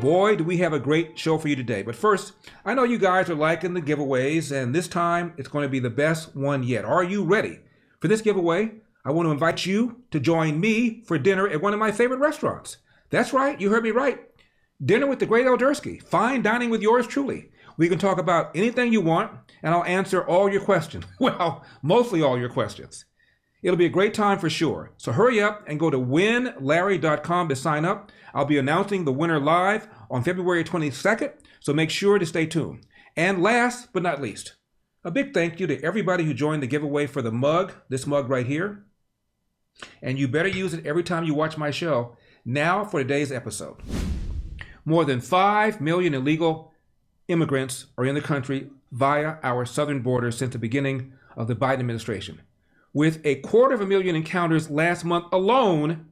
Boy, do we have a great show for you today. But first, I know you guys are liking the giveaways, and this time it's going to be the best one yet. Are you ready for this giveaway? I want to invite you to join me for dinner at one of my favorite restaurants. That's right, you heard me right. Dinner with the great Eldersky. Fine dining with yours truly. We can talk about anything you want, and I'll answer all your questions. Well, mostly all your questions. It'll be a great time for sure. So hurry up and go to winlarry.com to sign up. I'll be announcing the winner live on February 22nd, so make sure to stay tuned. And last but not least, a big thank you to everybody who joined the giveaway for the mug, this mug right here. And you better use it every time you watch my show. Now for today's episode. More than 5 million illegal immigrants are in the country via our southern border since the beginning of the Biden administration, with 250,000 encounters last month alone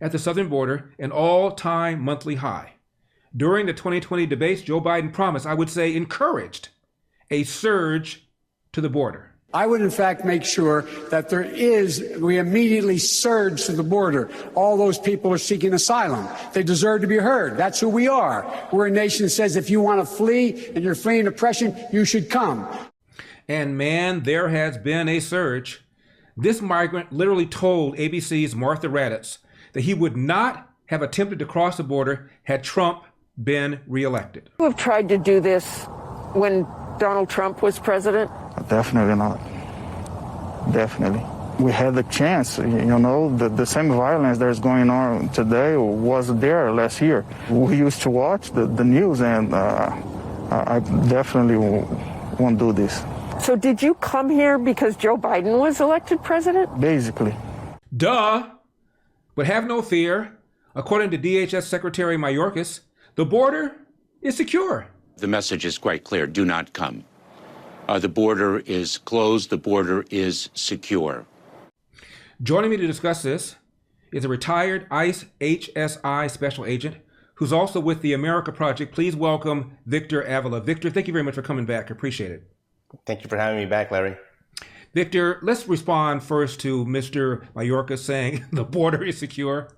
at the southern border, an all-time monthly high. During the 2020 debates, Joe Biden promised, I would say encouraged, a surge to the border. I would, in fact, make sure that we immediately surge to the border. All those people are seeking asylum. They deserve to be heard. That's who we are. We're a nation that says if you want to flee and you're fleeing oppression, you should come. And man, there has been a surge. This migrant literally told ABC's Martha Raddatz that he would not have attempted to cross the border had Trump been reelected. You have tried to do this when Donald Trump was president? Definitely not. Definitely. We had the chance, the same violence that is going on today was there last year. We used to watch the news, and I definitely won't do this. So did you come here because Joe Biden was elected president? Basically. Duh. But have no fear. According to DHS Secretary Mayorkas, the border is secure. The message is quite clear. Do not come. The border is closed. The border is secure. Joining me to discuss this is a retired ICE HSI special agent who's also with the America Project. Please welcome Victor Avila. Victor, thank you very much for coming back. I appreciate it. Thank you for having me back, Larry. Victor, let's respond first to Mr. Mayorkas saying the border is secure.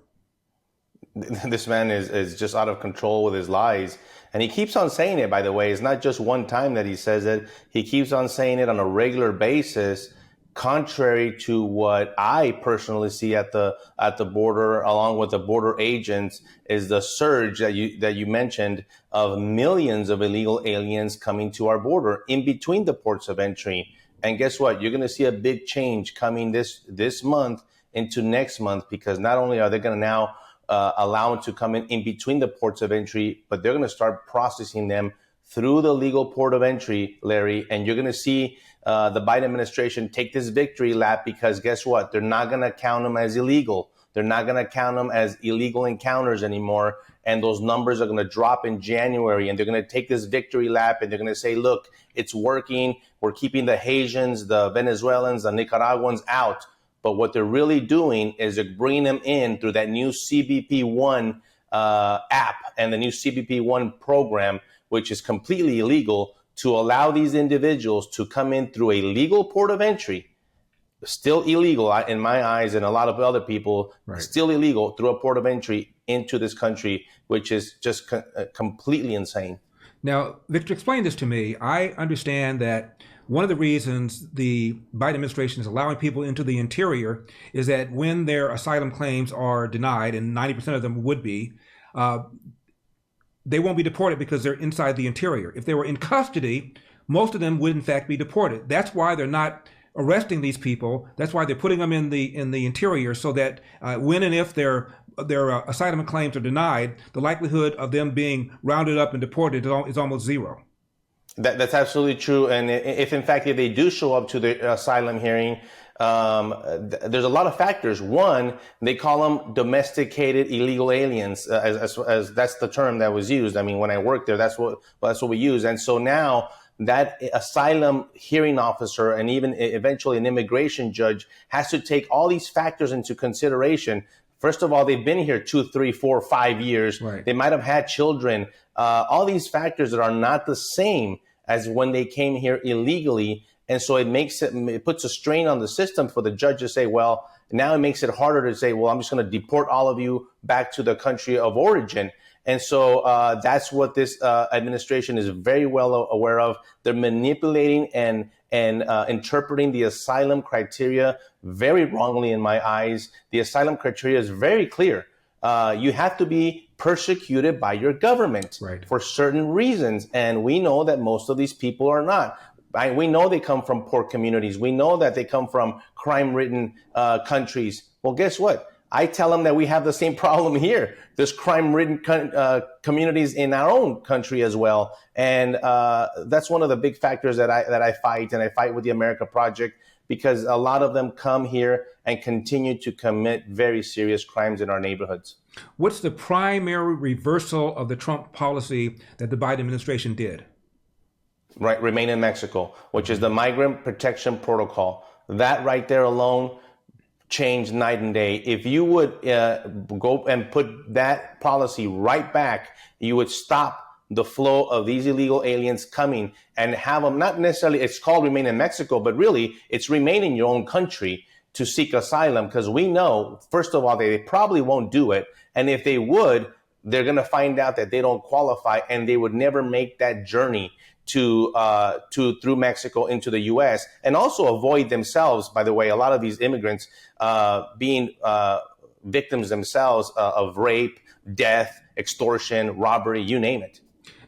This man is just out of control with his lies. And he keeps on saying it, by the way. It's not just one time that he says it. He keeps on saying it on a regular basis, contrary to what I personally see at the border, along with the border agents, is the surge that you mentioned of millions of illegal aliens coming to our border in between the ports of entry. And guess what? You're going to see a big change coming this month into next month, because not only are they going to now allow them to come in between the ports of entry, but they're going to start processing them through the legal port of entry, Larry. And you're going to see the Biden administration take this victory lap, because guess what? They're not going to count them as illegal. They're not going to count them as illegal encounters anymore. And those numbers are going to drop in January. And they're going to take this victory lap and they're going to say, look, it's working. We're keeping the Haitians, the Venezuelans, the Nicaraguans out. But what they're really doing is they're bringing them in through that new CBP-1 app and the new CBP-1 program, which is completely illegal, to allow these individuals to come in through a legal port of entry, still illegal in my eyes and a lot of other people, right, still illegal through a port of entry into this country, which is just completely insane. Now, Victor, explain this to me. I understand that one of the reasons the Biden administration is allowing people into the interior is that when their asylum claims are denied, and 90% of them would be, they won't be deported because they're inside the interior. If they were in custody, most of them would in fact be deported. That's why they're not arresting these people. That's why they're putting them in the interior, so that when and if their asylum claims are denied, the likelihood of them being rounded up and deported is almost zero. That's absolutely true. And if in fact, if they do show up to the asylum hearing, there's a lot of factors. One, they call them domesticated illegal aliens, as that's the term that was used. I mean, when I worked there, that's what we use. And so now that asylum hearing officer and even eventually an immigration judge has to take all these factors into consideration. First of all, they've been here 2, 3, 4, 5 years. Right. They might have had children. All these factors that are not the same as when they came here illegally. And so it puts a strain on the system for the judge to say, well, now it makes it harder to say, well, I'm just going to deport all of you back to the country of origin. And so that's what this administration is very well aware of. They're manipulating and interpreting the asylum criteria very wrongly in my eyes. The asylum criteria is very clear. You have to be persecuted by your government for certain reasons. And we know that most of these people are not. We know they come from poor communities. We know that they come from crime-ridden countries. Well, guess what? I tell them that we have the same problem here. There's crime-ridden communities in our own country as well. And that's one of the big factors that I fight, and I fight with the America Project, because a lot of them come here and continue to commit very serious crimes in our neighborhoods. What's the primary reversal of the Trump policy that the Biden administration did? Right, remain in Mexico, which is the Migrant Protection Protocol. That right there alone changed night and day. If you would go and put that policy right back, you would stop the flow of these illegal aliens coming and have them, not necessarily, it's called remain in Mexico, but really it's remain in your own country to seek asylum, because we know, first of all, they probably won't do it. And if they would, they're going to find out that they don't qualify, and they would never make that journey to through Mexico into the U.S. and also avoid themselves, by the way, a lot of these immigrants being victims themselves of rape, death, extortion, robbery, you name it.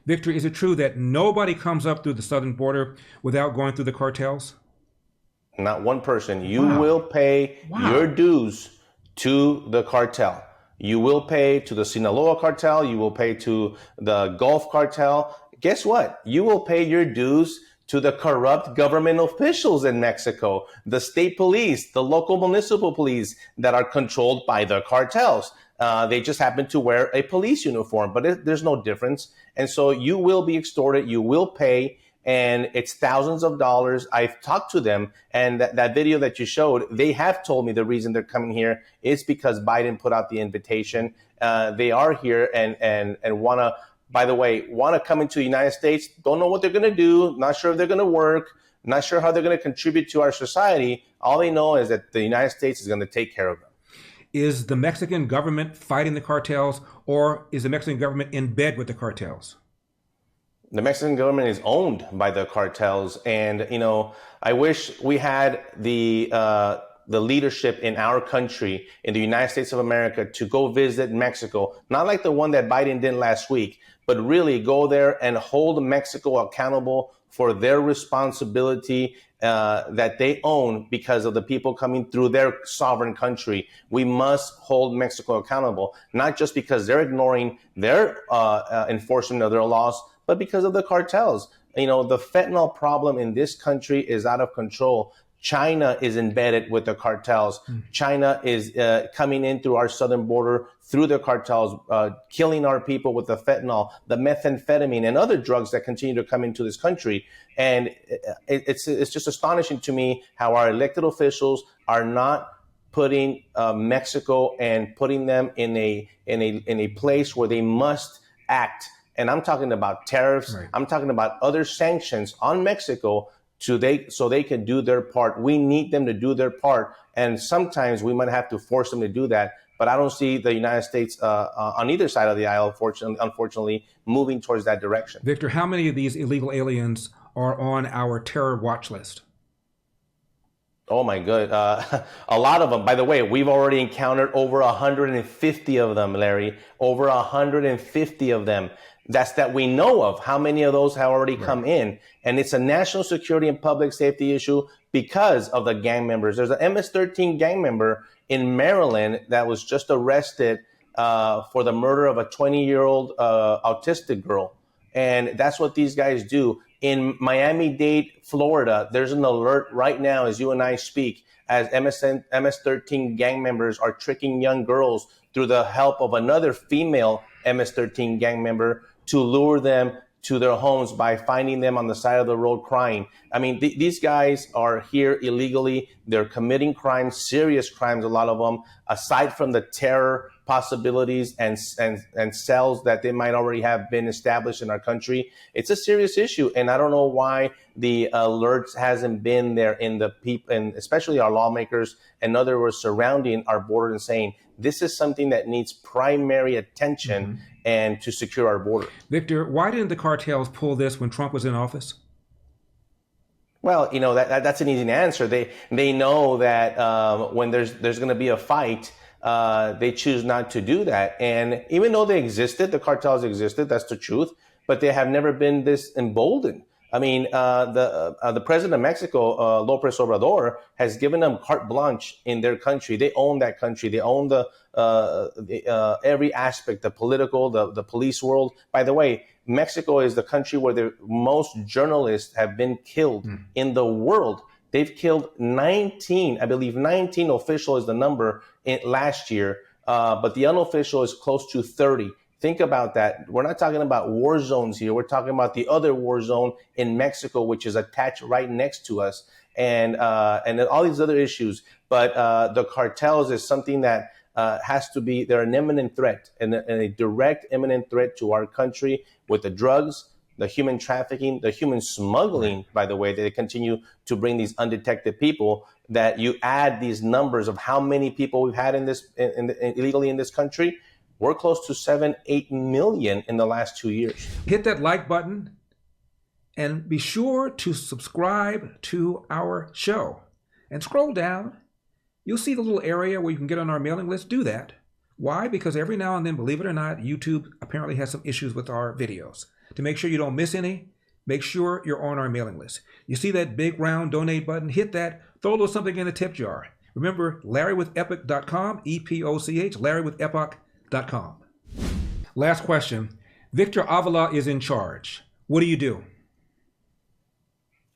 Victor, is it true that nobody comes up through the southern border without going through the cartels? Not one person. You will pay your dues to the cartel. You will pay to the Sinaloa cartel. You will pay to the Gulf cartel. Guess what? You will pay your dues to the corrupt government officials in Mexico, the state police, the local municipal police that are controlled by the cartels. They just happen to wear a police uniform, but there's no difference. And so you will be extorted. You will pay, and it's thousands of dollars. I've talked to them, and that video that you showed, they have told me the reason they're coming here is because Biden put out the invitation. They are here and want to, by the way, want to come into the United States, don't know what they're going to do, not sure if they're going to work, not sure how they're going to contribute to our society. All they know is that the United States is going to take care of them. Is the Mexican government fighting the cartels, or is the Mexican government in bed with the cartels? The Mexican government is owned by the cartels. And, you know, I wish we had the leadership in our country, in the United States of America, to go visit Mexico, not like the one that Biden did last week, but really go there and hold Mexico accountable for their responsibility that they own because of the people coming through their sovereign country. We must hold Mexico accountable, not just because they're ignoring their enforcement of their laws, but because of the cartels. You know, the fentanyl problem in this country is out of control. China is embedded with the cartels. China is coming in through our southern border through the cartels, killing our people with the fentanyl, the methamphetamine, and other drugs that continue to come into this country. And it's just astonishing to me how our elected officials are not putting Mexico and putting them in a place where they must act. And I'm talking about tariffs. Right. I'm talking about other sanctions on Mexico so they can do their part. We need them to do their part. And sometimes we might have to force them to do that. But I don't see the United States on either side of the aisle, unfortunately, moving towards that direction. Victor, how many of these illegal aliens are on our terror watch list? Oh, my God. A lot of them. By the way, we've already encountered over 150 of them, Larry. Over 150 of them. That's that we know of. How many of those have already come in? And it's a national security and public safety issue because of the gang members. There's an MS-13 gang member in Maryland that was just arrested for the murder of a 20-year-old autistic girl. And that's what these guys do. In Miami-Dade, Florida, there's an alert right now as you and I speak, as MS-13 gang members are tricking young girls through the help of another female MS-13 gang member to lure them to their homes by finding them on the side of the road crying. I mean, these guys are here illegally. They're committing crimes, serious crimes, a lot of them. Aside from the terror possibilities and cells that they might already have been established in our country. It's a serious issue, and I don't know why the alerts hasn't been there in the people, and especially our lawmakers and others surrounding our border, and saying this is something that needs primary attention and to secure our border. Victor, why didn't the cartels pull this when Trump was in office? Well, you know, that's an easy answer. They know that when there's going to be a fight, they choose not to do that. And even though they existed, the cartels existed, that's the truth, but they have never been this emboldened. I mean, the president of Mexico, López Obrador, has given them carte blanche in their country. They own that country. They own every aspect, the political, the police world. By the way, Mexico is the country where the most journalists have been killed in the world. They've killed 19, I believe 19 official is the number last year, but the unofficial is close to 30. Think about that. We're not talking about war zones here. We're talking about the other war zone in Mexico, which is attached right next to us, and all these other issues. But the cartels is something that has to be, they're an imminent threat, and a direct imminent threat to our country with the drugs, the human trafficking, the human smuggling, by the way, they continue to bring these undetected people, that you add these numbers of how many people we've had illegally in this country. We're close to 7-8 million in the last 2 years. Hit that like button and be sure to subscribe to our show. And scroll down. You'll see the little area where you can get on our mailing list. Do that. Why? Because every now and then, believe it or not, YouTube apparently has some issues with our videos. To make sure you don't miss any, make sure you're on our mailing list. You see that big round donate button? Hit that. Throw a little something in the tip jar. Remember, LarryWithEpoch.com, EPOCH, LarryWithEpoch.com. Last question. Victor Avila is in charge. What do you do?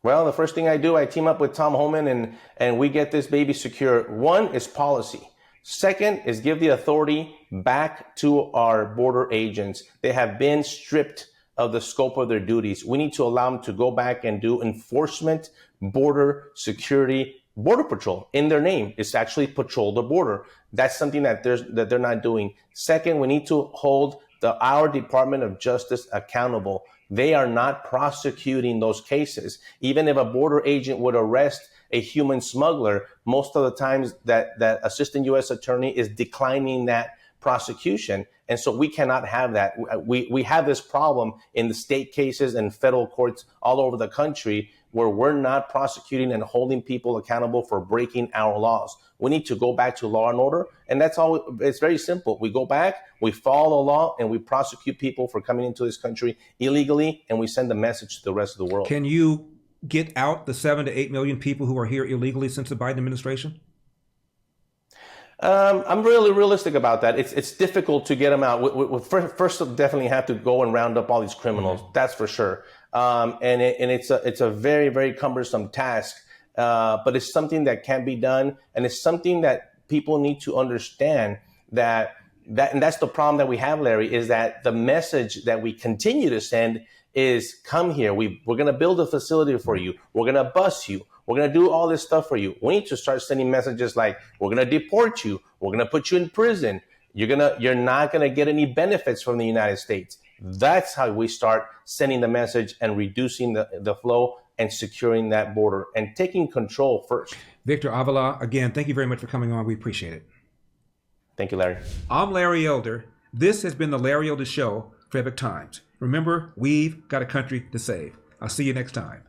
Well, the first thing I do, I team up with Tom Homan and we get this baby secure. One is policy. Second is give the authority back to our border agents. They have been stripped of the scope of their duties. We need to allow them to go back and do enforcement, border security, border patrol in their name. It's actually patrol the border. That's something that they're not doing. Second, we need to hold our Department of Justice accountable. They are not prosecuting those cases. Even if a border agent would arrest a human smuggler, most of the times that assistant U.S. attorney is declining that prosecution. And so we cannot have that. We have this problem in the state cases and federal courts all over the country where we're not prosecuting and holding people accountable for breaking our laws. We need to go back to law and order. And that's all. It's very simple. We go back, we follow the law, and we prosecute people for coming into this country illegally, and we send a message to the rest of the world. Can you get out the 7 to 8 million people who are here illegally since the Biden administration? I'm really realistic about that. It's difficult to get them out. First, definitely have to go and round up all these criminals. That's for sure. And it's a very, very cumbersome task. But it's something that can be done, and it's something that people need to understand that and that's the problem that we have, Larry, is that the message that we continue to send is come here. We're going to build a facility for you. We're going to bus you. We're going to do all this stuff for you. We need to start sending messages like, we're going to deport you. We're going to put you in prison. You're not going to get any benefits from the United States. That's how we start sending the message and reducing the flow and securing that border and taking control first. Victor Avila, again, thank you very much for coming on. We appreciate it. Thank you, Larry. I'm Larry Elder. This has been the Larry Elder Show for Epoch Times. Remember, we've got a country to save. I'll see you next time.